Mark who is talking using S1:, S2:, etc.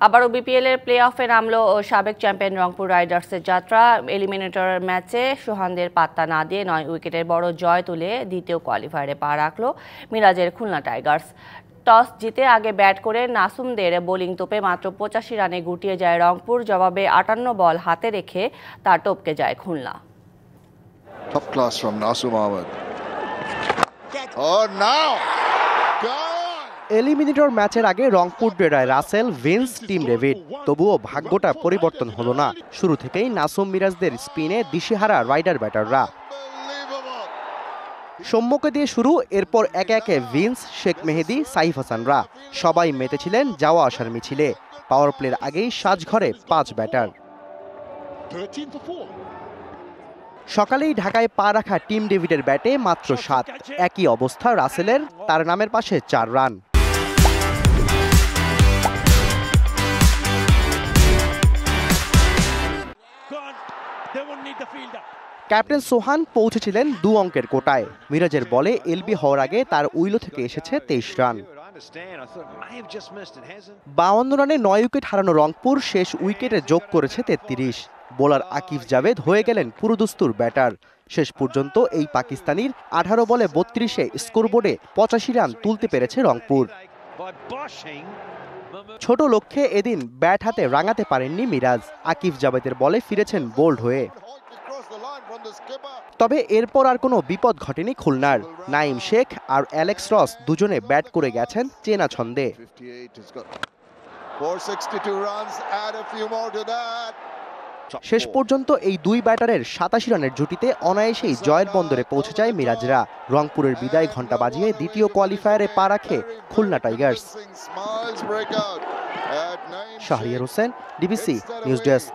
S1: আবারও বিপিএল এর প্লে অফে নামলো সাবেক চ্যাম্পিয়ন রংপুর রাইডার্সের যাত্রা। এলিমিনেটর ম্যাচে সোহানদের পাত্তা না দিয়ে 9 উইকেটের বড় জয় তুলে দ্বিতীয় কোয়ালিফায়ারে পা রাখল মিরাজের খুলনা টাইগার্স। টস জিতে আগে ব্যাট করে নাসুমদের বোলিং তোপে মাত্র 85 রানে গুটিয়ে যায় রংপুর। জবাবে 58 বল হাতে রেখে তা টপকে যায় Khulna.
S2: Top class from Nasum Ahmed. Oh now!
S3: Eliminator ম্যাচের আগে রংপুর ডেরায় রাসেল, ভিন্স, টিম ডেভিড। তবুও ভাগ্যটা পরিবর্তন হলো না। শুরু থেকেই নাসুম মিরাজদের স্পিনে দিশেহারা রাইডার ব্যাটাররা। সৌম্যকে দিয়ে শুরু, এরপর একে একে ভিন্স, শেখ মেহেদি, সাইফ হাসানরা সবাই মেতেছিলেন যাওয়া আসার মিছিলে। পাওয়ার প্লের আগেই সাজঘরে 5 ব্যাটার। সকালেই ঢাকায় পা রাখা টিম ডেভিডের ব্যাটে মাত্র 7। একই অবস্থা রাসেলের, তার নামের পাশে 4 রান। ক্যাপ্টেন সোহান পৌঁছেছিলেন 2 অঙ্কের কোটায়। মিরাজের বলে এলবি হওয়ার আগে তার উইলো থেকে এসেছে 23 রান। 52 রানে 9 উইকেট হারানো রংপুর শেষ উইকেটে যোগ করেছে 33। বোলার আকিব জাভেদ হয়ে গেলেন পুরোদস্তুর ব্যাটার। শেষ পর্যন্ত এই পাকিস্তানির 18 বলে 32-এ স্কোরবোর্ডে 85 রান তুলতে পেরেছে রংপুর। ছোট লক্ষ্যে এদিন ব্যাট হাতে রাঙাতে পারেননি মিরাজ। আকিব জাভেদের বলে ফিরেছেন বোল্ড হয়ে। তবে এরপর আর কোনো বিপদ ঘটেনি খুলনার। নাইম শেখ আর অ্যালেক্স রস দুজনে ব্যাট করে গেছেন চেনা ছন্দে। শেষ পর্যন্ত এই 2 ব্যাটারের 87 রানের জুটিতে অনায়াসেই জয়ের বন্দরে পৌঁছে যায় মিরাজরা। রংপুরের বিদায় ঘণ্টা বাজিয়ে দ্বিতীয় কোয়ালিফায়ারে পা রাখে Khulna Tigers. Shahriar Hossain, DBC news desk.